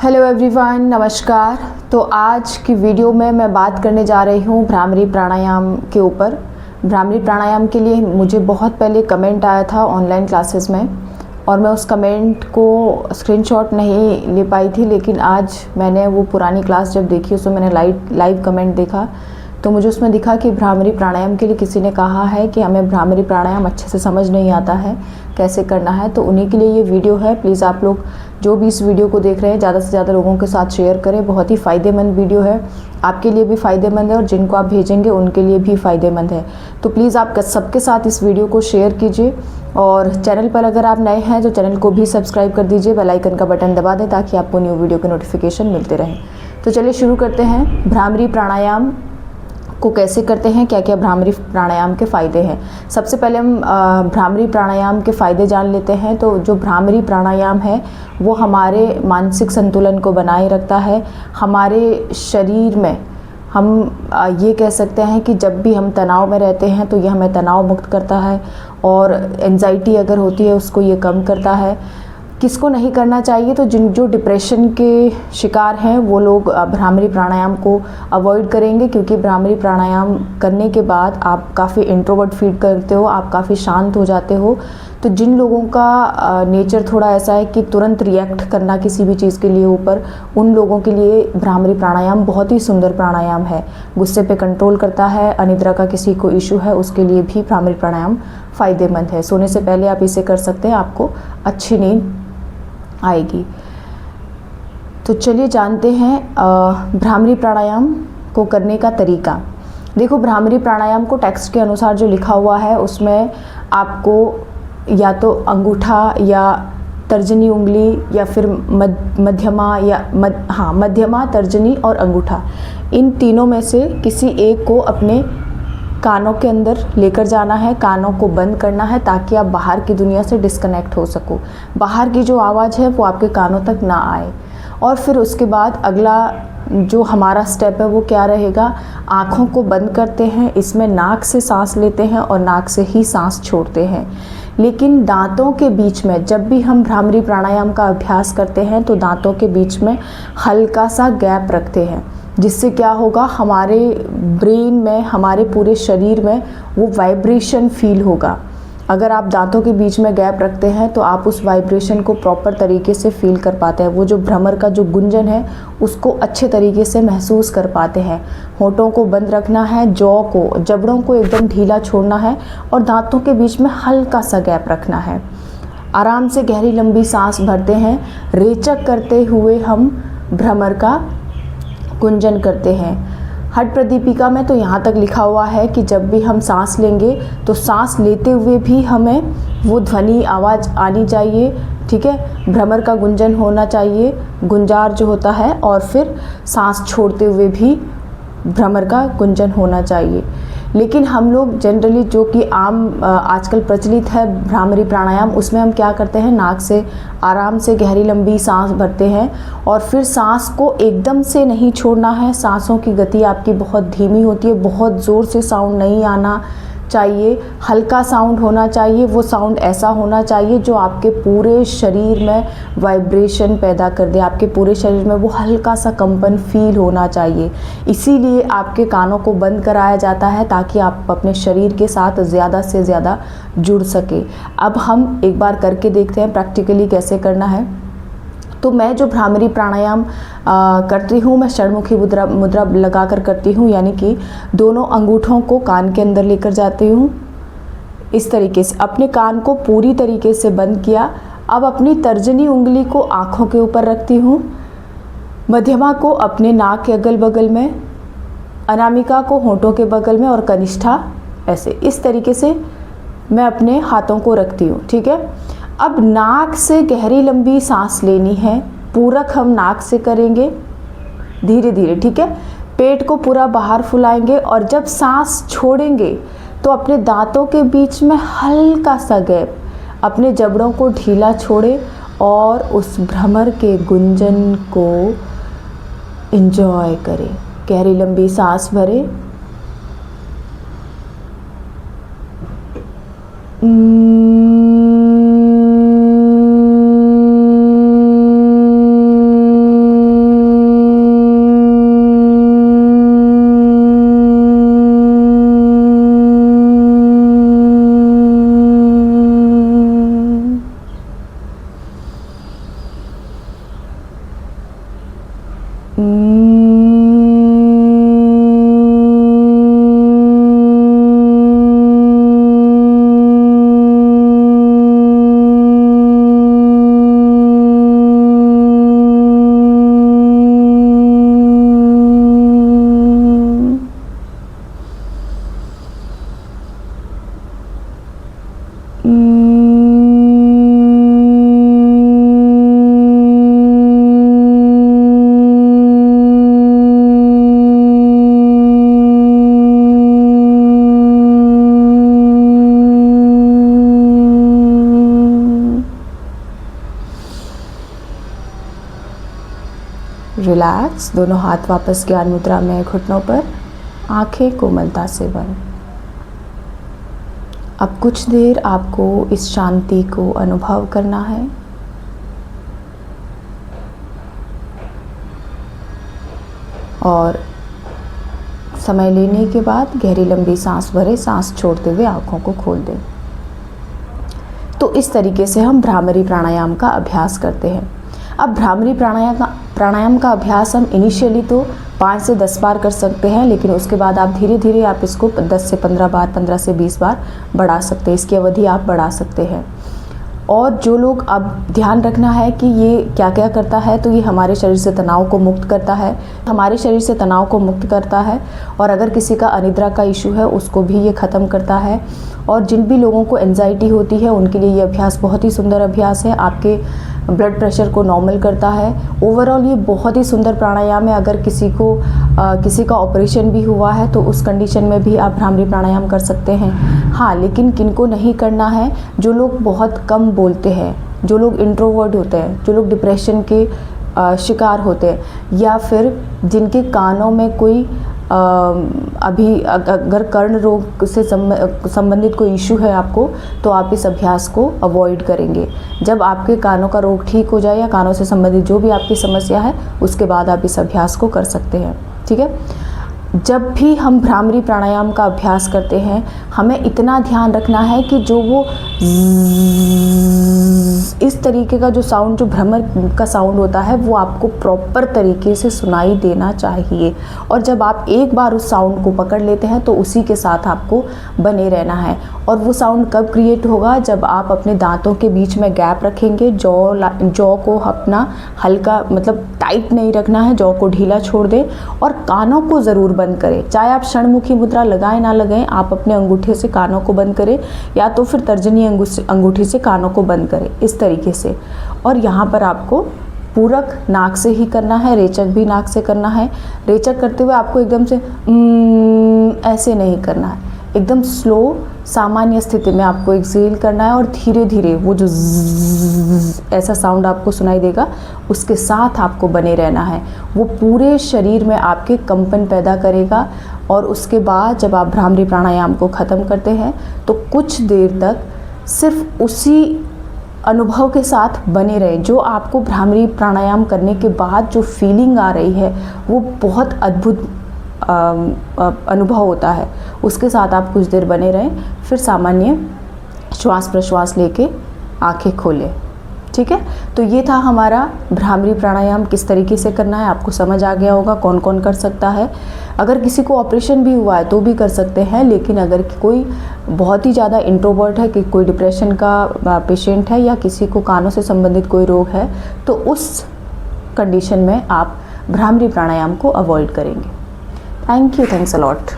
Hello everyone, नमस्कार। तो आज की वीडियो में मैं बात करने जा रही हूँ भ्रामरी प्राणायाम के ऊपर। भ्रामरी प्राणायाम के लिए मुझे बहुत पहले कमेंट आया था ऑनलाइन क्लासेस में और मैं उस कमेंट को स्क्रीनशॉट नहीं ले पाई थी, लेकिन आज मैंने वो पुरानी क्लास जब देखी उसमें मैंने लाइव कमेंट देखा तो मुझे उसमें दिखा कि भ्रामरी प्राणायाम के लिए किसी ने कहा है कि हमें भ्रामरी प्राणायाम अच्छे से समझ नहीं आता है, कैसे करना है। तो उन्हीं के लिए ये वीडियो है। प्लीज़ आप लोग जो भी इस वीडियो को देख रहे हैं ज़्यादा से ज़्यादा लोगों के साथ शेयर करें। बहुत ही फ़ायदेमंद वीडियो है, आपके लिए भी फ़ायदेमंद है और जिनको आप भेजेंगे उनके लिए भी फ़ायदेमंद है। तो प्लीज़ आप सबके साथ इस वीडियो को शेयर कीजिए और चैनल पर अगर आप नए हैं तो चैनल को भी सब्सक्राइब कर दीजिए, बेल आइकन का बटन दबा दें ताकि आपको न्यू वीडियो के नोटिफिकेशन मिलते रहें। तो चलिए शुरू करते हैं। भ्रामरी प्राणायाम को कैसे करते हैं, क्या क्या भ्रामरी प्राणायाम के फ़ायदे हैं। सबसे पहले हम भ्रामरी प्राणायाम के फ़ायदे जान लेते हैं। तो जो भ्रामरी प्राणायाम है वो हमारे मानसिक संतुलन को बनाए रखता है। हमारे शरीर में हम ये कह सकते हैं कि जब भी हम तनाव में रहते हैं तो ये हमें तनाव मुक्त करता है और एंजाइटी अगर होती है उसको ये कम करता है। किसको नहीं करना चाहिए, तो जो डिप्रेशन के शिकार हैं वो लोग भ्रामरी प्राणायाम को अवॉइड करेंगे, क्योंकि भ्रामरी प्राणायाम करने के बाद आप काफ़ी इंट्रोवर्ट फील करते हो, आप काफ़ी शांत हो जाते हो। तो जिन लोगों का नेचर थोड़ा ऐसा है कि तुरंत रिएक्ट करना किसी भी चीज़ के लिए ऊपर, उन लोगों के लिए भ्रामरी प्राणायाम बहुत ही सुंदर प्राणायाम है। गुस्से पे कंट्रोल करता है। अनिद्रा का किसी को इशू है उसके लिए भी भ्रामरी प्राणायाम फ़ायदेमंद है। सोने से पहले आप इसे कर सकते हैं, आपको अच्छी नींद आएगी। तो चलिए जानते हैं भ्रामरी प्राणायाम को करने का तरीका। देखो, भ्रामरी प्राणायाम को टेक्स्ट के अनुसार जो लिखा हुआ है उसमें आपको या तो अंगूठा या तर्जनी उंगली या फिर मध्यमा या मध्यमा, तर्जनी और अंगूठा, इन तीनों में से किसी एक को अपने कानों के अंदर लेकर जाना है। कानों को बंद करना है ताकि आप बाहर की दुनिया से डिस्कनेक्ट हो सको, बाहर की जो आवाज़ है वो आपके कानों तक ना आए। और फिर उसके बाद अगला जो हमारा स्टेप है वो क्या रहेगा, आँखों को बंद करते हैं। इसमें नाक से सांस लेते हैं और नाक से ही सांस छोड़ते हैं, लेकिन दांतों के बीच में जब भी हम भ्रामरी प्राणायाम का अभ्यास करते हैं तो दांतों के बीच में हल्का सा गैप रखते हैं, जिससे क्या होगा, हमारे ब्रेन में, हमारे पूरे शरीर में वो वाइब्रेशन फील होगा। अगर आप दांतों के बीच में गैप रखते हैं तो आप उस वाइब्रेशन को प्रॉपर तरीके से फील कर पाते हैं। वो जो भ्रमर का जो गुंजन है उसको अच्छे तरीके से महसूस कर पाते हैं। होठों को बंद रखना है, जॉ को, जबड़ों को एकदम ढीला छोड़ना है और दांतों के बीच में हल्का सा गैप रखना है। आराम से गहरी लंबी सांस भरते हैं। रेचक करते हुए हम भ्रमर का गुंजन करते हैं। हठ प्रदीपिका में तो यहाँ तक लिखा हुआ है कि जब भी हम सांस लेंगे तो सांस लेते हुए भी हमें वो ध्वनि आवाज़ आनी चाहिए, ठीक है। भ्रमर का गुंजन होना चाहिए, गुंजार जो होता है, और फिर सांस छोड़ते हुए भी भ्रमर का गुंजन होना चाहिए। लेकिन हम लोग जनरली जो कि आम आजकल प्रचलित है भ्रामरी प्राणायाम, उसमें हम क्या करते हैं, नाक से आराम से गहरी लंबी सांस भरते हैं और फिर सांस को एकदम से नहीं छोड़ना है। सांसों की गति आपकी बहुत धीमी होती है, बहुत ज़ोर से साउंड नहीं आना चाहिए, हल्का साउंड होना चाहिए। वो साउंड ऐसा होना चाहिए जो आपके पूरे शरीर में वाइब्रेशन पैदा कर दे, आपके पूरे शरीर में वो हल्का सा कंपन फील होना चाहिए। इसीलिए आपके कानों को बंद कराया जाता है ताकि आप अपने शरीर के साथ ज़्यादा से ज़्यादा जुड़ सके। अब हम एक बार करके देखते हैं प्रैक्टिकली कैसे करना है। तो मैं जो भ्रामरी प्राणायाम करती हूँ, मैं षडमुखी मुद्रा लगाकर करती हूँ, यानी कि दोनों अंगूठों को कान के अंदर लेकर जाती हूँ। इस तरीके से अपने कान को पूरी तरीके से बंद किया। अब अपनी तर्जनी उंगली को आँखों के ऊपर रखती हूँ, मध्यमा को अपने नाक के अगल बगल में, अनामिका को होंठों के बगल में और कनिष्ठा ऐसे, इस तरीके से मैं अपने हाथों को रखती हूँ, ठीक है। अब नाक से गहरी लंबी सांस लेनी है। पूरक हम नाक से करेंगे धीरे धीरे, ठीक है। पेट को पूरा बाहर फुलाएंगे और जब सांस छोड़ेंगे तो अपने दांतों के बीच में हल्का सा गैप, अपने जबड़ों को ढीला छोड़े और उस भ्रमर के गुंजन को एंजॉय करें। गहरी लंबी सांस भरें। रिलैक्स, दोनों हाथ वापस ज्ञान मुद्रा में घुटनों पर, आंखें कोमलता से बंद। अब कुछ देर आपको इस शांति को अनुभव करना है। और समय लेने के बाद गहरी लंबी सांस भरें, सांस छोड़ते हुए आंखों को खोल दें। तो इस तरीके से हम भ्रामरी प्राणायाम का अभ्यास करते हैं। अब भ्रामरी प्राणायाम का अभ्यास हम इनिशियली तो 5 से 10 बार कर सकते हैं, लेकिन उसके बाद आप धीरे धीरे आप इसको 10 से 15 बार, 15 से 20 बार बढ़ा सकते हैं। इसकी अवधि आप बढ़ा सकते हैं। और जो लोग, अब ध्यान रखना है कि ये क्या क्या करता है, तो ये हमारे शरीर से तनाव को मुक्त करता है, हमारे शरीर से तनाव को मुक्त करता है। और अगर किसी का अनिद्रा का इशू है उसको भी ये ख़त्म करता है। और जिन भी लोगों को एंजाइटी होती है उनके लिए ये अभ्यास बहुत ही सुंदर अभ्यास है। आपके ब्लड प्रेशर को नॉर्मल करता है। ओवरऑल ये बहुत ही सुंदर प्राणायाम है। अगर किसी का ऑपरेशन भी हुआ है तो उस कंडीशन में भी आप भ्रामरी प्राणायाम कर सकते हैं। हाँ, लेकिन किनको नहीं करना है, जो लोग बहुत कम बोलते हैं, जो लोग इंट्रोवर्ट होते हैं, जो लोग डिप्रेशन के शिकार होते हैं, या फिर जिनके कानों में कोई अभी अगर कर्ण रोग से संबंधित कोई इशू है आपको, तो आप इस अभ्यास को अवॉइड करेंगे। जब आपके कानों का रोग ठीक हो जाए या कानों से संबंधित जो भी आपकी समस्या है, उसके बाद आप इस अभ्यास को कर सकते हैं। ठीक है। जब भी हम भ्रामरी प्राणायाम का अभ्यास करते हैं, हमें इतना ध्यान रखना है कि जो वो इस तरीके का जो साउंड, जो भ्रमर का साउंड होता है, वो आपको प्रॉपर तरीके से सुनाई देना चाहिए। और जब आप एक बार उस साउंड को पकड़ लेते हैं तो उसी के साथ आपको बने रहना है। और वो साउंड कब क्रिएट होगा? जब आप अपने दांतों के बीच में गैप रखेंगे, जॉ को अपना हल्का, मतलब टाइट नहीं रखना है, जॉ को ढीला छोड़ दें और कानों को ज़रूर बंद करें। चाहे आप षणमुखी मुद्रा लगाएं ना लगाएं, आप अपने अंगूठे से कानों को बंद करें या तो फिर तर्जनी अंगूठी से कानों को बंद करें, इस तरीके से। और यहाँ पर आपको पूरक नाक से ही करना है, रेचक भी नाक से करना है। रेचक करते हुए आपको एकदम से ऐसे नहीं करना है, एकदम स्लो सामान्य स्थिति में आपको एक्सेल करना है। और धीरे धीरे वो जो ऐसा साउंड आपको सुनाई देगा, उसके साथ आपको बने रहना है। वो पूरे शरीर में आपके कंपन पैदा करेगा। और उसके बाद जब आप भ्रामरी प्राणायाम को ख़त्म करते हैं तो कुछ देर तक सिर्फ उसी अनुभव के साथ बने रहें। जो आपको भ्रामरी प्राणायाम करने के बाद जो फीलिंग आ रही है, वो बहुत अद्भुत अनुभव होता है। उसके साथ आप कुछ देर बने रहें, फिर सामान्य श्वास प्रश्वास लेके आंखें खोलें। ठीक है। तो ये था हमारा भ्रामरी प्राणायाम किस तरीके से करना है। आपको समझ आ गया होगा कौन कौन कर सकता है। अगर किसी को ऑपरेशन भी हुआ है तो भी कर सकते हैं, लेकिन अगर कोई बहुत ही ज़्यादा इंट्रोवर्ट है, कि कोई डिप्रेशन का पेशेंट है या किसी को कानों से संबंधित कोई रोग है, तो उस कंडीशन में आप भ्रामरी प्राणायाम को अवॉइड करेंगे। Thank you, thanks a lot.